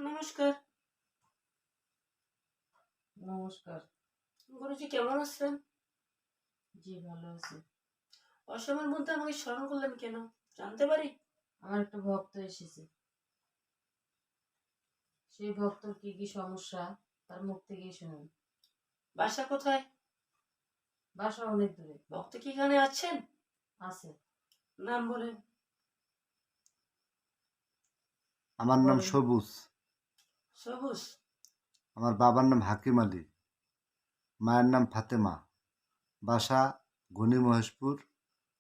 নমস্কার। নমস্কার। গুরুজি কেমন আছেন? জি, ভালো আছি। অসময়ের মধ্যে আমাকে স্মরণ করলেন কেন? জানতে পারি? আমার একটা ভক্ত এসেছে। সেই ভক্তর কি কি সমস্যা তার মুখ থেকেই শুনুন। বাসা কোথায়? বাসা অনেক দূরে। ভক্ত কি এখানে আছেন? আছে। নাম বলেন। আমার নাম বলেন। সবুজ। সবুজ। আমার বাবার নাম হাকিম আলী, মায়ের নাম ফাতেমা, বাসা ঘনি মহেশপুর,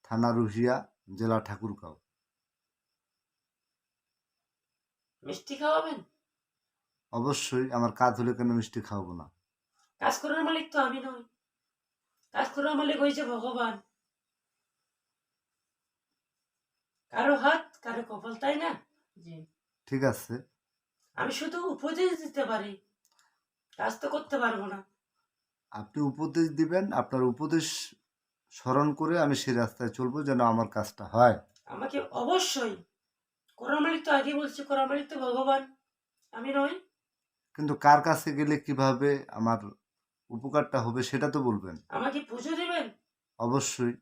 থানা রুহিয়া, জেলা ঠাকুরগাঁও। মিষ্টি খাওয়াবেন? অবশ্যই, আমার কাজ হলে কেন মিষ্টি খাওয়াবো না? কাজ করার মালিক তো আমি নই। কাজ করার মালিক হয়েছে ভগবান। কারো হাত কারো কপাল, তাই না? জি। ঠিক আছে, আমি শুধু উপদেশ দিতে পারি, কাজ তো করতে পারবো না। আপনি উপদেশ দিবেন, আপনার উপদেশ স্মরণ করে আমি সেই রাস্তায় চলবো যেন আমার কাজটা হয়। আমাকে অবশ্যই, করার মালিক তো আগে বলছি, করার মালিক তো ভগবান, আমি নই। কিন্তু কার কাছে গেলে কিভাবে আমার উপকারটা হবে সেটা তো বলবেন। আমাকে পুজো দেবেন? অবশ্যই।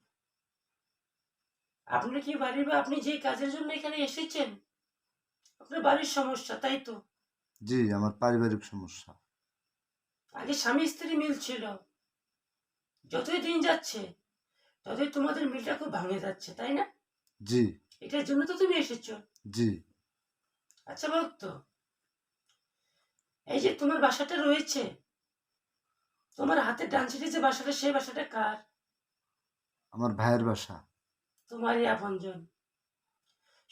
আপনি কি বাড়ির বা আপনি যে কাজের জন্য এখানে এসেছেন, আপনার বাড়ির সমস্যা, তাই তো? জি, আমার পারিবারিক সমস্যা। আগে স্বামী স্ত্রী মিল ছিল, যতই দিন যাচ্ছে ততই তোমাদের মিলটা খুব ভাঙে যাচ্ছে, তাই না? জি। এটার জন্য তো তুমি এসেছো। জি। আচ্ছা ভক্ত, এই যে তোমার বাসাটা রয়েছে, তোমার হাতের ডান সাইডে যে বাসাটা, সেই বাসাটা কার? আমার ভাইয়ের বাসা। তোমারই আপনজন।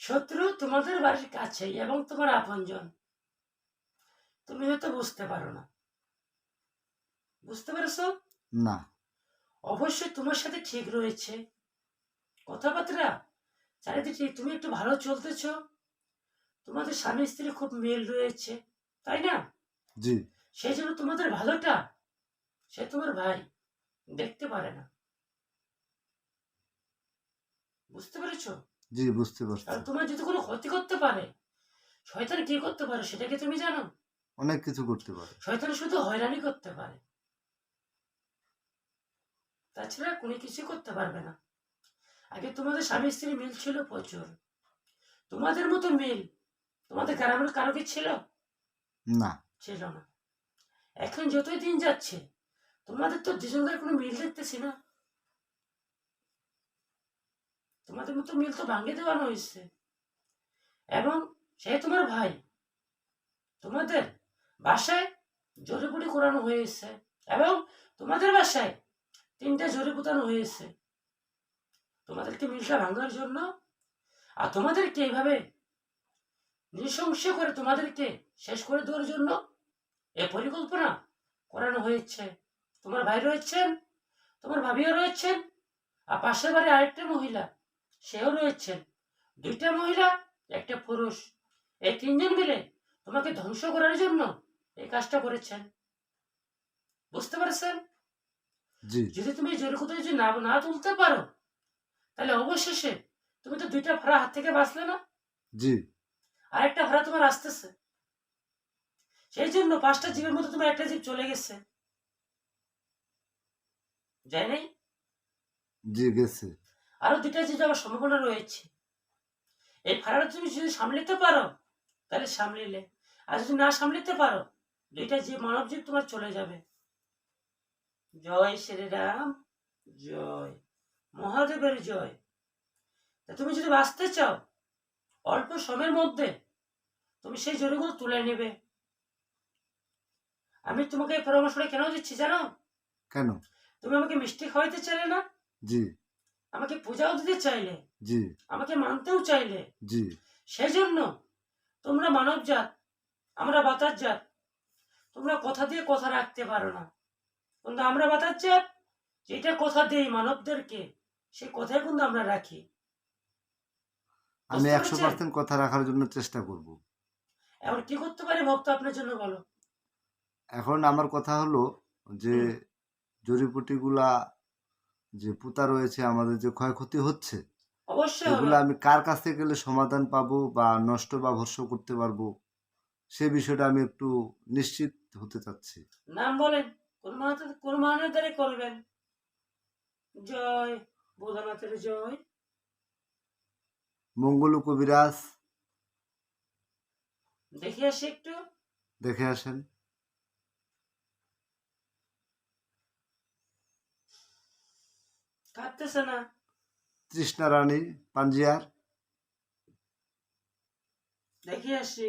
শত্রু তোমাদের বাড়ির কাছেই এবং তোমার আপনজন। তুমি হয়তো বুঝতে পারো না। বুঝতে পেরেছো? না। অবশ্যই তোমার সাথে ঠিক রয়েছে, কথাবার্তা চারিদিকে তুমি একটু ভালো চলতেছো, তোমাদের স্বামী স্ত্রী খুব মিল রয়েছে, তাই না? জি। সেই জন্য তোমাদের ভালোটা সে তোমার ভাই দেখতে পারে না। বুঝতে পেরেছো? জি, বুঝতে পারছি। কারণ তোমার যদি কোনো ক্ষতি করতে পারে, শয়তান কি করতে পারে সেটা কি তুমি জানো? অনেক কিছু করতে পারে। শয়তান শুধু হয়রানি করতে পারে, তাছাড়া কোনো কিছু করতে পারবে না। আগে তোমাদের স্বামী স্ত্রী মিল ছিল প্রচুর, তোমাদের মতো মিল তোমাদের গ্রামের কারো কি ছিল? না। ছিল না। এখন যতই দিন যাচ্ছে তোমাদের তো দুজনের কোনো মিল দেখতেছি না। তোমাদের মতো মিল তো ভাঙে দেওয়ানো হয়েছে, এবং সে তোমার ভাই, তোমাদের বাসায় জড়িবুটি করানো হয়েছে, এবং তোমাদের বাসায় 3টা জড়ি পোতানো হয়েছে তোমাদেরকে মিলটা ভাঙার জন্য। আর তোমাদেরকে এইভাবে নৃশংস করে তোমাদেরকে শেষ করে দেওয়ার জন্য এ পরিকল্পনা করানো হয়েছে। তোমার ভাই রয়েছেন, তোমার ভাবিও রয়েছেন, আর পাশের বাড়ি আরেকটা মহিলা, সেও রয়েছেন। 2টা মহিলা, একটা পুরুষ, এই 3জন মিলে তোমাকে ধ্বংস করার জন্য এই কাজটা করেছেন। বুঝতে পারছেন? জি। যদি তুমি জোরে কোথাও যদি না না তুলতে পারো, তাহলে অবশেষে তুমি তো 2টা ভাড়া হাত থেকে বাঁচলে না, জি। আরেকটা ভাড়া তোমার আসতেছে। সেই জন্য 5টা জীবের মধ্যে তোমার একটা জীব চলে গেছে, যায় নাই? জি, গেছে। আরো 2টা জীব যাওয়ার সম্ভাবনা রয়েছে। এই ভাড়াটা তুমি যদি সামলিতে পারো তাহলে সামলিলে, আর যদি না সামলিতে পারো 2টা জীব মানব জীব তোমার চলে যাবে। জয় শ্রীরাম, জয় মহাদেবের জয়। তা তুমি যদি বাঁচতে চাও অল্প সময়ের মধ্যে তুমি সেই জড়িগুলো তুলে নেবে। আমি তোমাকে এই পরামর্শটা কেন দিচ্ছি জানো? কেন? তুমি আমাকে মিষ্টি খাওয়াইতে চাইলে না, জি। আমাকে পূজাও দিতে চাইলে, জি। আমাকে মানতেও চাইলে, জি। সেই জন্য তোমরা মানব জাত, আমরা বাতাস জাত, তোমরা কথা দিয়ে কথা রাখতে পারো না, কিন্তু আমরা বাতাস জাত যেটা কথা দেই মানবদেরকে, সেই কথাই কিন্তু আমরা রাখি। আমি বুঝতে পেরেছেন? 100% কথা রাখার জন্য চেষ্টা করব। এখন কি করতে পারে ভক্ত আপনার জন্য বলো? এখন আমার কথা হলো যে জড়িবুটিগুলা যে পুঁতা রয়েছে, আমাদের যে ক্ষয়ক্ষতি হচ্ছে, অবশ্যই হবে। সেগুলো আমি কার কাছে গেলে সমাধান পাবো বা নষ্ট বা ভস্ম করতে পারবো সে বিষয়টা আমি একটু নিশ্চিত হতে চাচ্ছি। নাম বলেন, কোন মানের দ্বারা করবেন? জয় ভোলানাথের জয়। মঙ্গলু কবিরাজ, দেখে আসি একটু। দেখে আসেন। কাটতেছে না। তৃষ্ণা রানী পাঞ্জিয়ার, দেখে আসি।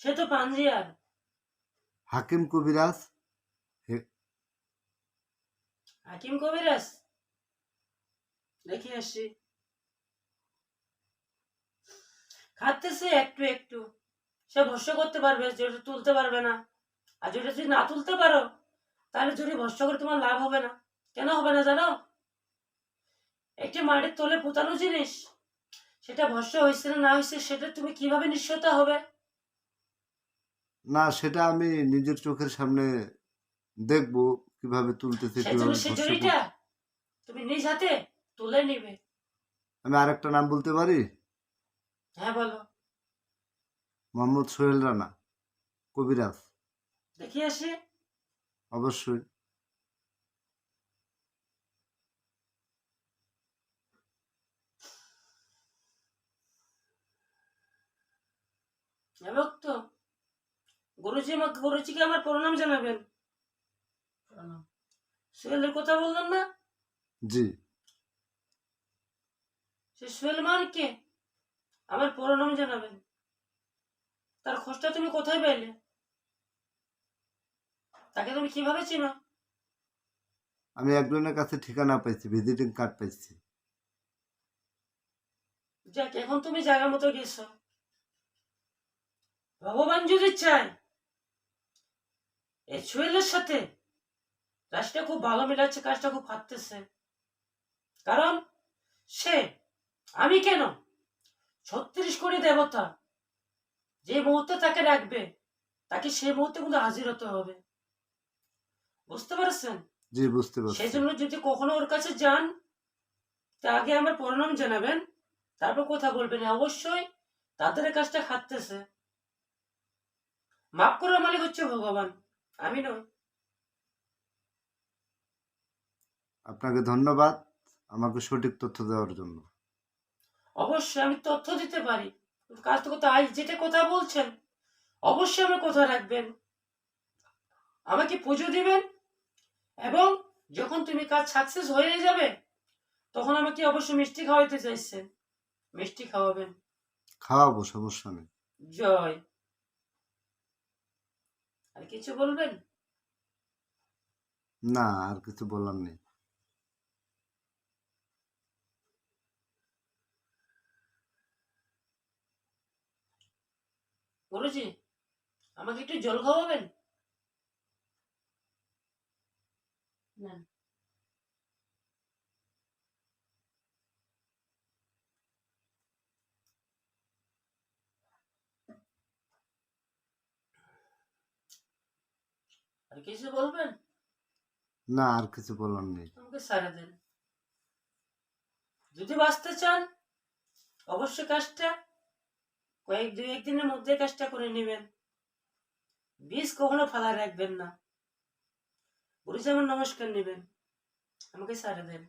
সে তো পাঞ্জিয়ার। হাকিম কবিরাজ, হাকিম কবিরাজ, দেখে আসি। খাটতেছে একটু একটু। সে ভস্য করতে পারবে, যেটা তুলতে পারবে না। আর যেটা যদি না তুলতে পারো, তাহলে যদি ভস্য করে তোমার লাভ হবে না। কেন হবে না জানো? একটি মাটির তলে পোতানো জিনিস, সেটা ভস্য হয়েছে না না হয়েছে, সেটা তুমি কিভাবে নিশ্চয়তা হবে? না সেটা আমি নিজের চোখের সামনে দেখব কিভাবে তুলতেছে, সেজন্য কিভাবে সে ভস্ম জড়িটা করছে। তুমি নিজ হাতে তুলে নিবে। আমি আরেকটা নাম বলতে পারি? হ্যাঁ বলো। মোহাম্মদ সোহেল রানা কবিরাজ। দেখি আসি। অবশ্যই। এবং তো গুরুজিকে আমার প্রণাম জানাবেন। প্রণাম। সোহেলের কথা বললেন না? জি, সে সোহেল মানকে আমার প্রণাম জানাবেন। তার খোঁজটা তুমি কোথায় পেলে? তাকে তুমি কিভাবে চিনো? আমি একজনের কাছে ঠিকানা পাইছি, ভিজিটিং কার্ড পাইছি। যাক, এখন তুমি জায়গা মতো গেছো। ভগবান যদি চায় এই সোহেলের সাথে কাজটা খুব ভালো মিলাচ্ছে, কাজটা খুব ফাটতেছে। কারণ সে, আমি কেন, 36 কোটি দেবতা যে মুহূর্তে তাকে রাখবে, তাকে সেই মুহূর্তে কিন্তু হাজির হতে হবে। বুঝতে পারছেন? জি, বুঝতে পারছি। সেই জন্য যদি কখনো ওর কাছে যান, তা আগে আমার প্রণাম জানাবেন, তারপর কথা বলবেন। অবশ্যই তাদের এই কাজটা খাটতেছে। মাফ করার মালিক হচ্ছে ভগবান, আমি নয়। আপনাকে ধন্যবাদ আমাকে সঠিক তথ্য দেওয়ার জন্য। অবশ্যই আমি তথ্য দিতে পারি। কাজ তো কথা, আজ যেটা কথা বলছেন, অবশ্যই আমার কথা রাখবেন, আমাকে পুজো দিবেন, এবং যখন তুমি কাজ সাকসেস হয়ে যাবে, তখন আমাকে অবশ্যই মিষ্টি খাওয়াইতে চাইছেন, মিষ্টি খাওয়াবেন। খাওয়াবো, সমস্যা নেই। জয়। আর কিছু বলবেন? না, আর কিছু বলার নেই। গুরুজি, আমাকে একটু জল খাওয়াবেন? না। আর কিছু বলবেন? না, আর কিছু বলার নেই। আমাকে সারা দেন। যদি বাঁচতে চান, অবশ্যই কাজটা দুই একদিনের মধ্যে কাজটা করে নেবেন। বীজ কখনো ফালা রাখবেন না। গুরুজি আমার নমস্কার নেবেন, আমাকে সারা দেন।